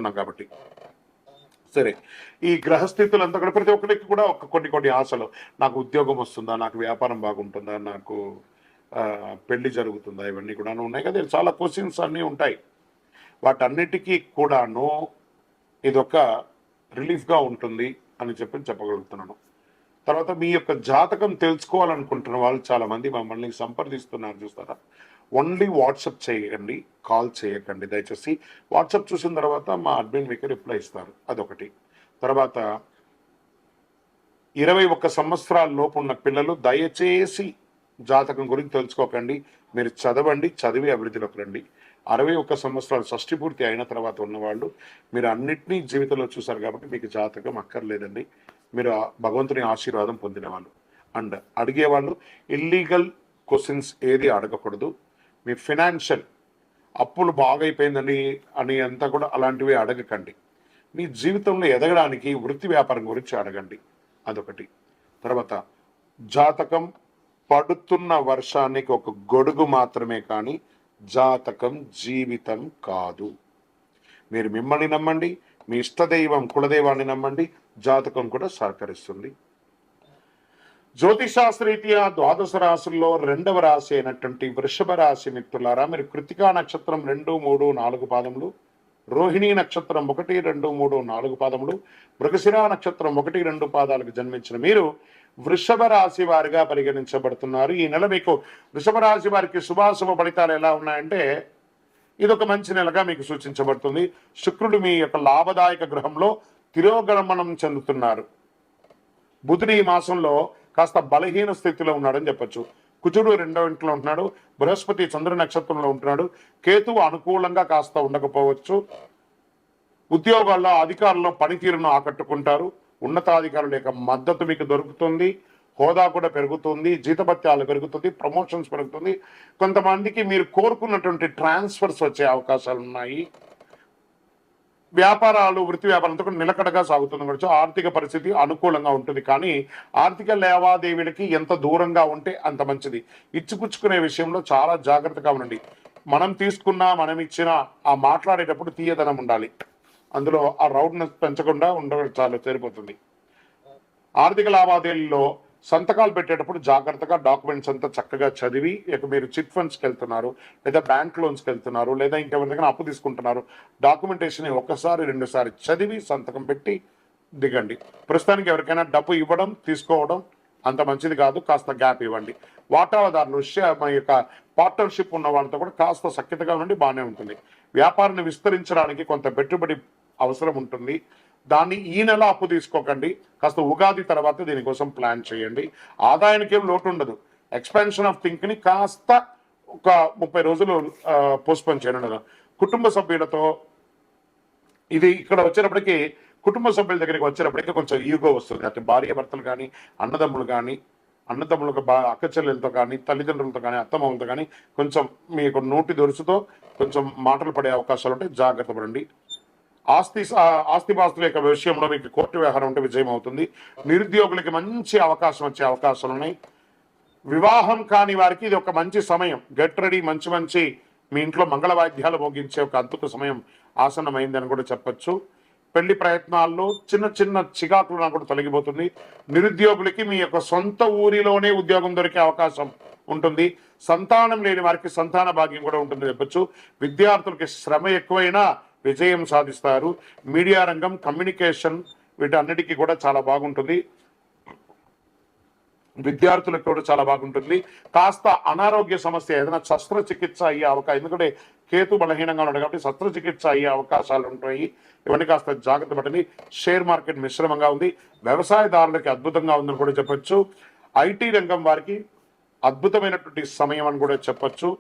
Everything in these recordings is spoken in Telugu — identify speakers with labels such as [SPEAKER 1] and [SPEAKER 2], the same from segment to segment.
[SPEAKER 1] చెప్తున్నాం కాబట్టి. సరే, ఈ గ్రహస్థితులంతా కూడా ప్రతి ఒక్కరికి కూడా కొన్ని ఆశలు, నాకు ఉద్యోగం వస్తుందా, నాకు వ్యాపారం బాగుంటుందా, నాకు పెళ్లి జరుగుతుందా, ఇవన్నీ కూడా ఉన్నాయి కదా, చాలా క్వశ్చన్స్ అన్నీ ఉంటాయి. వాటన్నిటికీ కూడాను ఇదొక రిలీఫ్గా ఉంటుంది అని చెప్పగలుగుతున్నాను. తర్వాత మీ యొక్క జాతకం తెలుసుకోవాలనుకుంటున్న వాళ్ళు చాలామంది మమ్మల్ని సంప్రదిస్తున్నారు చూస్తారా. ఓన్లీ వాట్సాప్ చేయండి, కాల్ చేయకండి దయచేసి. వాట్సాప్ చూసిన తర్వాత మా అడ్మిన్ మీకు రిప్లై ఇస్తారు, అదొకటి. తర్వాత 21 సంవత్సరాల లోపు ఉన్న పిల్లలు దయచేసి జాతకం గురించి తెలుసుకోకండి. మీరు చదవండి, చదివి అభివృద్ధిలోకి రండి. 61 సంవత్సరాలు షష్టి పూర్తి అయిన తర్వాత ఉన్నవాళ్ళు మీరు అన్నిటినీ జీవితంలో చూసారు కాబట్టి మీకు జాతకం అక్కర్లేదండి. మీరు భగవంతుని ఆశీర్వాదం పొందిన వాళ్ళు. అండ్ అడిగేవాళ్ళు ఇల్లీగల్ క్వశ్చన్స్ ఏది అడగకూడదు. మీ ఫినాన్షియల్ అప్పులు బాగైపోయిందని అని అంతా కూడా అలాంటివి అడగకండి. మీ జీవితంలో ఎదగడానికి వృత్తి వ్యాపారం గురించి అడగండి, అదొకటి. తర్వాత జాతకం పడుతున్న వర్షానికి ఒక గొడుగు మాత్రమే కానీ జాతకం జీవితం కాదు. మీరు మిమ్మల్ని నమ్మండి, మీ ఇష్టదైవం కులదైవాన్ని నమ్మండి, జాతకం కూడా సహకరిస్తుంది. జ్యోతిషాస్త్రరీత్యా 12 రాశుల్లో 2వ రాశి అయినటువంటి వృషభ రాశి మిత్రులారా, మీరు కృతికా నక్షత్రం 2, 3, 4 పాదములు, రోహిణీ నక్షత్రం 1, 2, 3, 4 పాదములు, మృగశిరా నక్షత్రం 1, 2 పాదాలకు జన్మించిన మీరు వృషభ రాశి వారిగా పరిగణించబడుతున్నారు. ఈ నెల మీకు వృషభ రాశి వారికి శుభాశుభ ఫలితాలు ఎలా ఉన్నాయంటే, ఇదొక మంచి నెలగా మీకు సూచించబడుతుంది. శుక్రుడు మీ యొక్క లాభదాయక గ్రహంలో తిరోగమనం చెందుతున్నారు. బుధుడు ఈ మాసంలో కాస్త బలహీన స్థితిలో ఉన్నాడని చెప్పొచ్చు. కుజుడు 2వ ఇంట్లో ఉంటున్నాడు, బృహస్పతి చంద్ర నక్షత్రంలో ఉంటున్నాడు, కేతువు అనుకూలంగా కాస్త ఉండకపోవచ్చు. ఉద్యోగాల్లో అధికారుల్లో పనితీరును ఆకట్టుకుంటారు. ఉన్నతాధికారుల యొక్క మద్దతు మీకు దొరుకుతుంది. హోదా కూడా పెరుగుతుంది, జీతభత్యాలు పెరుగుతుంది, ప్రమోషన్స్ పెరుగుతుంది. కొంతమందికి మీరు కోరుకున్నటువంటి ట్రాన్స్ఫర్స్ వచ్చే అవకాశాలు ఉన్నాయి. వ్యాపారాలు వృత్తి వ్యాపారంతో కూడా నిలకడగా సాగుతుంది కూడా. ఆర్థిక పరిస్థితి అనుకూలంగా ఉంటుంది, కానీ ఆర్థిక లావాదేవీలకి ఎంత దూరంగా ఉంటే అంత మంచిది. ఇచ్చిపుచ్చుకునే విషయంలో చాలా జాగ్రత్తగా ఉండండి. మనం తీసుకున్నా మనం ఇచ్చినా ఆ మాట్లాడేటప్పుడు తీయదనం ఉండాలి. అందులో ఆ రౌడ్నెస్ పెంచకుండా ఉండడం చాలా సరిపోతుంది. ఆర్థిక లావాదేవీల్లో సంతకాలు పెట్టేటప్పుడు జాగ్రత్తగా డాక్యుమెంట్స్ అంతా చక్కగా చదివి, ఇక మీరు చిట్ ఫండ్స్కి వెళ్తున్నారు, లేదా బ్యాంక్ లోన్స్కి వెళ్తున్నారు, లేదా ఇంకెవరి దగ్గర అప్పు తీసుకుంటున్నారు, డాక్యుమెంటేషన్ 1, 2 చదివి సంతకం పెట్టి దిగండి. ప్రస్తుతానికి ఎవరికైనా డబ్బు ఇవ్వడం తీసుకోవడం అంత మంచిది కాదు, కాస్త గ్యాప్ ఇవ్వండి. వాటాదారులు మా యొక్క పార్ట్నర్షిప్ ఉన్న వాళ్ళతో కూడా కాస్త సఖ్యతగా ఉండి బాగానే ఉంటుంది. వ్యాపారాన్ని విస్తరించడానికి కొంత పెట్టుబడి అవసరం ఉంటుంది. దాన్ని ఈ నెల అప్పు తీసుకోకండి, కాస్త ఉగాది తర్వాత దీనికోసం ప్లాన్ చేయండి. ఆదాయానికి ఏం లోటు ఉండదు. ఎక్స్పాన్షన్ ఆఫ్ థింక్ని కాస్త ఒక 30 రోజులు పోస్ట్పోన్ చేయండి. కుటుంబ సభ్యులతో ఇది ఇక్కడ వచ్చేటప్పటికి కుటుంబ సభ్యుల దగ్గరికి వచ్చేటప్పటికి కొంచెం ఈగో వస్తుంది. అంటే భార్య భర్తలు కానీ, అన్నదమ్ములు కానీ, అన్నదమ్ములకు అక్క చెల్లెలతో కానీ, తల్లిదండ్రులతో కానీ, అత్తమామలతో కానీ కొంచెం మీకు నోటి దొరుసుతో కొంచెం మాటలు పడే అవకాశాలు ఉంటాయి, జాగ్రత్త పడండి. ఆస్తిపాస్తుల యొక్క విషయంలో మీకు కోర్టు వ్యవహారం ఉంటే విజయం అవుతుంది. నిరుద్యోగులకి మంచి అవకాశం వచ్చే అవకాశాలు ఉన్నాయి. వివాహం కాని వారికి ఇది ఒక మంచి సమయం. గెట్ రెడీ, మంచి మీ ఇంట్లో మంగళ వాయిద్యాలు మోగించే ఒక అద్భుత సమయం ఆసన్నమైందని కూడా చెప్పచ్చు. పెళ్లి ప్రయత్నాల్లో చిన్న చికాకులు కూడా తొలగిపోతుంది. నిరుద్యోగులకి మీ యొక్క సొంత ఊరిలోనే ఉద్యోగం దొరికే అవకాశం ఉంటుంది. సంతానం లేని వారికి సంతాన భాగ్యం కూడా ఉంటుంది చెప్పచ్చు. విద్యార్థులకి శ్రమ ఎక్కువైనా విజయం సాధిస్తారు. మీడియా రంగం, కమ్యూనికేషన్ వీటన్నిటికీ కూడా చాలా బాగుంటుంది. విద్యార్థులకు కూడా చాలా బాగుంటుంది. కాస్త అనారోగ్య సమస్య ఏదైనా శస్త్రచికిత్స అయ్యే అవకాశం, ఎందుకంటే కేతు బలహీనంగా ఉన్నాడు కాబట్టి శస్త్రచికిత్స అయ్యే అవకాశాలు ఉంటాయి. ఇవన్నీ కాస్త జాగ్రత్త పడండి. షేర్ మార్కెట్ మిశ్రమంగా ఉంది. వ్యవసాయదారులకి అద్భుతంగా ఉందని కూడా చెప్పచ్చు. ఐటీ రంగం వారికి అద్భుతమైనటువంటి సమయం అని కూడా చెప్పచ్చు.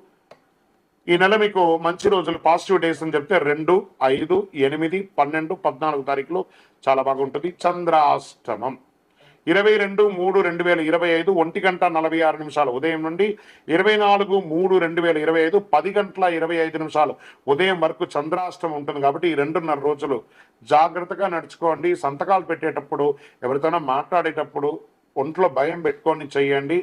[SPEAKER 1] ఈ నెల మీకు మంచి రోజులు, పాజిటివ్ డేస్ అని చెప్తే 2, 5, 8, 12, 14 తారీఖులు చాలా బాగుంటుంది. చంద్రాష్టమం 22/3/2025 1:46 ఉదయం నుండి 24/3/2025 10:25 ఉదయం వరకు చంద్రాష్టమం ఉంటుంది. కాబట్టి ఈ 2.5 రోజులు జాగ్రత్తగా నడుచుకోండి. సంతకాలు పెట్టేటప్పుడు, ఎవరితోనో మాట్లాడేటప్పుడు ఒంట్లో భయం పెట్టుకొని చేయండి.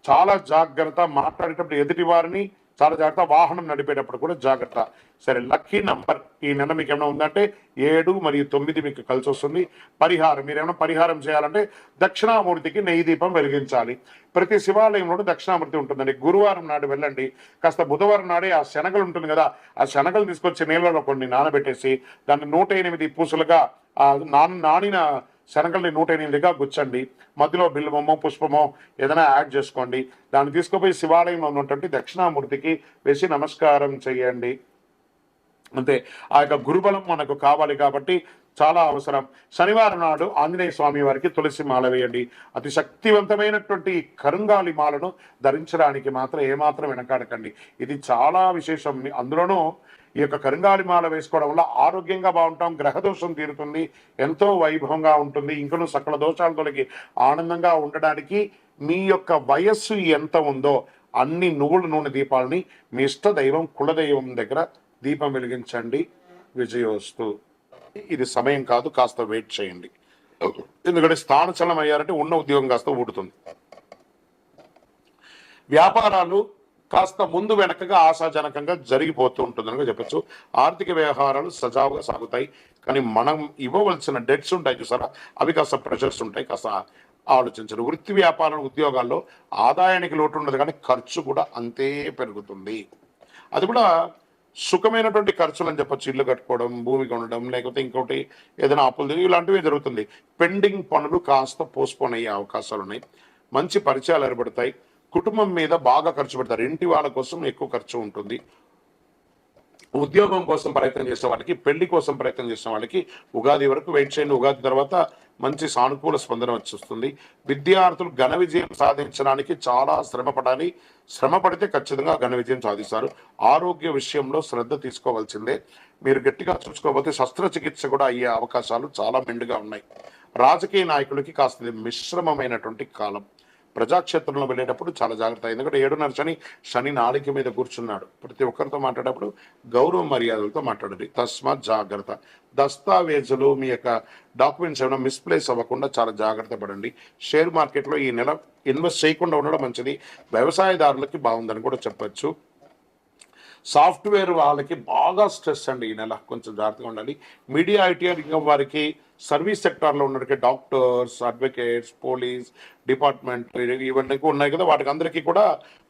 [SPEAKER 1] చాలా జాగ్రత్త. మాట్లాడేటప్పుడు ఎదుటి వారిని చాలా జాగ్రత్త. వాహనం నడిపేటప్పుడు కూడా జాగ్రత్త. సరే, లక్కీ నంబర్ ఈ నెల మీకు ఏమైనా ఉందంటే 7 మరియు 9 మీకు కలిసి వస్తుంది. పరిహారం, మీరు ఏమైనా పరిహారం చేయాలంటే దక్షిణామూర్తికి నెయ్యి దీపం వెలిగించాలి. ప్రతి శివాలయంలోనూ దక్షిణామూర్తి ఉంటుందండి. గురువారం నాడు వెళ్ళండి, కాస్త బుధవారం నాడే ఆ శనగలు ఉంటుంది కదా, ఆ శనగలు తీసుకొచ్చి నీళ్ళలో కొన్ని నానబెట్టేసి దాన్ని 108 పూసలుగా ఆ నానిన శనగల్ని 108గా గుచ్చండి. మధ్యలో బిల్వమో పుష్పమో ఏదైనా యాడ్ చేసుకోండి. దాన్ని తీసుకుపోయి శివాలయంలో ఉన్నటువంటి దక్షిణామూర్తికి వేసి నమస్కారం చేయండి. అంతే. ఆ యొక్క గురుబలం మనకు కావాలి కాబట్టి చాలా అవసరం. శనివారం నాడు ఆంజనేయ స్వామి వారికి తులసి మాల వేయండి. అతి శక్తివంతమైనటువంటి కరుంగాలి మాలను ధరించడానికి మాత్రం ఏమాత్రం వెనకాడకండి. ఇది చాలా విశేషం. అందులోనూ ఈ యొక్క కరుంగాలి మాల వేసుకోవడం వల్ల ఆరోగ్యంగా బాగుంటాం, గ్రహదోషం తీరుతుంది, ఎంతో వైభవంగా ఉంటుంది. ఇంకనూ సకల దోషాల తొలగి ఆనందంగా ఉండడానికి మీ యొక్క వయస్సు ఎంత ఉందో అన్ని నువ్వుల నూనె దీపాలని మీ ఇష్ట దైవం కులదైవం దగ్గర దీపం వెలిగించండి. విజయోస్తు. ఇది సమయం కాదు, కాస్త వెయిట్ చేయండి. ఎందుకంటే స్థానచలనం అయ్యారంటే ఉన్న ఉద్యోగం కాస్త ఊడుతుంది. వ్యాపారాలు కాస్త ముందు వెనకగా ఆశాజనకంగా జరిగిపోతూ ఉంటుందని చెప్పచ్చు. ఆర్థిక వ్యవహారాలు సజావుగా సాగుతాయి. కానీ మనం ఇవ్వవలసిన డెట్స్ ఉంటాయి చూసారా, అవి కాస్త ప్రెషర్స్ ఉంటాయి, కాస్త ఆలోచించరు. వృత్తి వ్యాపారం ఉద్యోగాల్లో ఆదాయానికి లోటు ఉండదు, కానీ ఖర్చు కూడా అంతే పెరుగుతుంది. అది కూడా సుఖమైనటువంటి ఖర్చులు అని చెప్పచ్చు. ఇల్లు కట్టుకోవడం, భూమి కొనడం, లేకపోతే ఇంకోటి ఏదైనా అప్పులు, ఇలాంటివి జరుగుతుంది. పెండింగ్ పనులు కాస్త పోస్ట్పోన్ అయ్యే అవకాశాలు ఉన్నాయి. మంచి పరిచయాలు ఏర్పడతాయి. కుటుంబం మీద బాగా ఖర్చు పెడతారు. ఇంటి వాళ్ళ కోసం ఎక్కువ ఖర్చు ఉంటుంది. ఉద్యోగం కోసం ప్రయత్నం చేసే వాళ్ళకి, పెళ్లి కోసం ప్రయత్నం చేసే వాళ్ళకి ఉగాది వరకు వెయిట్ చేయండి. ఉగాది తర్వాత మంచి సానుకూల స్పందన వచ్చేస్తుంది. విద్యార్థులు ఘన విజయం సాధించడానికి చాలా శ్రమ పడాలి. శ్రమ పడితే ఖచ్చితంగా ఘన విజయం సాధిస్తారు. ఆరోగ్య విషయంలో శ్రద్ధ తీసుకోవాల్సిందే. మీరు గట్టిగా చూసుకోకపోతే శస్త్రచికిత్స కూడా అయ్యే అవకాశాలు చాలా మెండుగా ఉన్నాయి. రాజకీయ నాయకులకి కాస్త మిశ్రమమైనటువంటి కాలం. ప్రజాక్షేత్రంలో వెళ్ళేటప్పుడు చాలా జాగ్రత్త. ఎందుకంటే 7.5 శని నాలిక మీద కూర్చున్నాడు. ప్రతి ఒక్కరితో మాట్లాడేటప్పుడు గౌరవ మర్యాదలతో మాట్లాడండి. తస్మాత్ జాగ్రత్త. దస్తావేజులు, మీ యొక్క డాక్యుమెంట్స్ ఏమైనా మిస్ప్లేస్ అవ్వకుండా చాలా జాగ్రత్త పడండి. షేర్ మార్కెట్లో ఈ నెల ఇన్వెస్ట్ చేయకుండా ఉండడం మంచిది. వ్యవసాయదారులకి బాగుందని కూడా చెప్పచ్చు. సాఫ్ట్వేర్ వాళ్ళకి బాగా స్ట్రెస్ అండి ఈ నెల, కొంచెం జాగ్రత్తగా ఉండాలి. మీడియా, ఐటీ రంగం వారికి, సర్వీస్ సెక్టార్లో ఉన్నటువంటి డాక్టర్స్, అడ్వకేట్స్, పోలీస్ డిపార్ట్మెంట్ ఇవన్నీ ఉన్నాయి కదా, వాటికి అందరికీ కూడా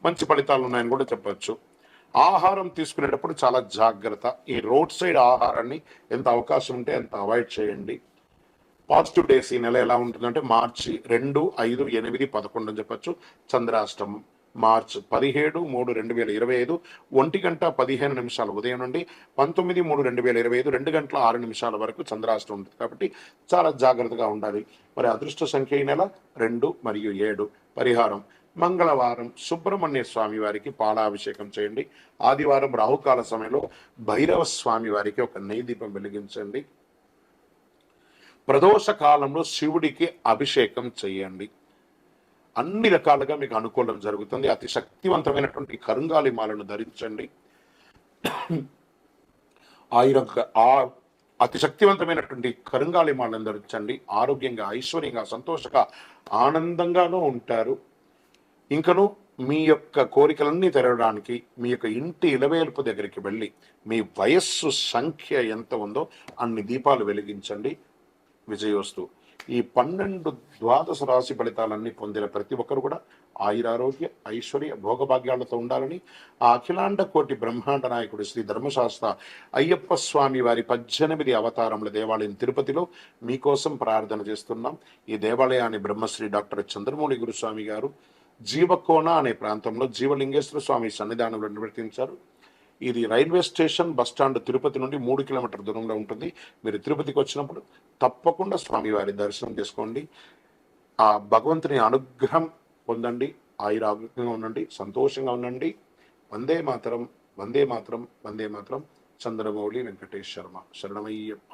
[SPEAKER 1] మంచి ఫలితాలు ఉన్నాయని కూడా చెప్పచ్చు. ఆహారం తీసుకునేటప్పుడు చాలా జాగ్రత్త. ఈ రోడ్ సైడ్ ఆహారాన్ని ఎంత అవకాశం ఉంటే అంత అవాయిడ్ చేయండి. పాజిటివ్ డేస్ ఈ నెల ఎలా ఉంటుందంటే మార్చి 2, 5, 8, 11 అని చెప్పచ్చు. చంద్రాష్టమం మార్చి 17/3/2025 1:15 ఉదయం నుండి 19/3/2025 2:06 వరకు చంద్రాష్టమం ఉంటుంది. కాబట్టి చాలా జాగ్రత్తగా ఉండాలి. మరి అదృష్ట సంఖ్య ఈ నెల 2 మరియు 7. పరిహారం మంగళవారం సుబ్రహ్మణ్య స్వామి వారికి పాలాభిషేకం చేయండి. ఆదివారం రాహుకాల సమయంలో భైరవ స్వామి వారికి ఒక నెయ్యి దీపం వెలిగించండి. ప్రదోష కాలంలో శివుడికి అభిషేకం చేయండి. అన్ని రకాలుగా మీకు అనుకూలం జరుగుతుంది. అతి శక్తివంతమైనటువంటి కరుంగాలి మాలను ధరించండి. అతి శక్తివంతమైనటువంటి కరుంగాలి మాలను ధరించండి. ఆరోగ్యంగా, ఐశ్వర్యంగా, సంతోషంగా, ఆనందంగానూ ఉంటారు. ఇంకను మీ యొక్క కోరికలన్నీ తెరవడానికి మీ యొక్క ఇంటి ఇలవేల్పు దగ్గరికి వెళ్ళి మీ వయస్సు సంఖ్య ఎంత ఉందో అన్ని దీపాలు వెలిగించండి. విజయోస్తు. ఈ 12 ద్వాదశ రాశి ఫలితాలన్నీ పొందిన ప్రతి ఒక్కరు కూడా ఆయురారోగ్య, ఐశ్వర్య, భోగభాగ్యాలతో ఉండాలని ఆ అఖిలాండ కోటి బ్రహ్మాండ నాయకుడు శ్రీ ధర్మశాస్త్ర అయ్యప్ప స్వామి వారి 18 అవతారముల దేవాలయం తిరుపతిలో మీకోసం ప్రార్థన చేస్తున్నాం. ఈ దేవాలయాన్ని బ్రహ్మశ్రీ డాక్టర్ చంద్రమౌళి గురుస్వామి గారు జీవకోన అనే ప్రాంతంలో జీవలింగేశ్వర స్వామి సన్నిధానంలో నిర్వర్తించారు. ఇది రైల్వే స్టేషన్, బస్టాండ్ తిరుపతి నుండి 3 కిలోమీటర్ల దూరంలో ఉంటుంది. మీరు తిరుపతికి వచ్చినప్పుడు తప్పకుండా స్వామివారి దర్శనం చేసుకోండి. ఆ భగవంతుని అనుగ్రహం పొందండి. ఆయురారోగ్యంగా ఉండండి, సంతోషంగా ఉండండి. వందే మాతరం, వందే మాతరం, వందే మాతరం. చంద్రమౌళి వెంకటేష్ శర్మ. శరణమయ్యప్ప.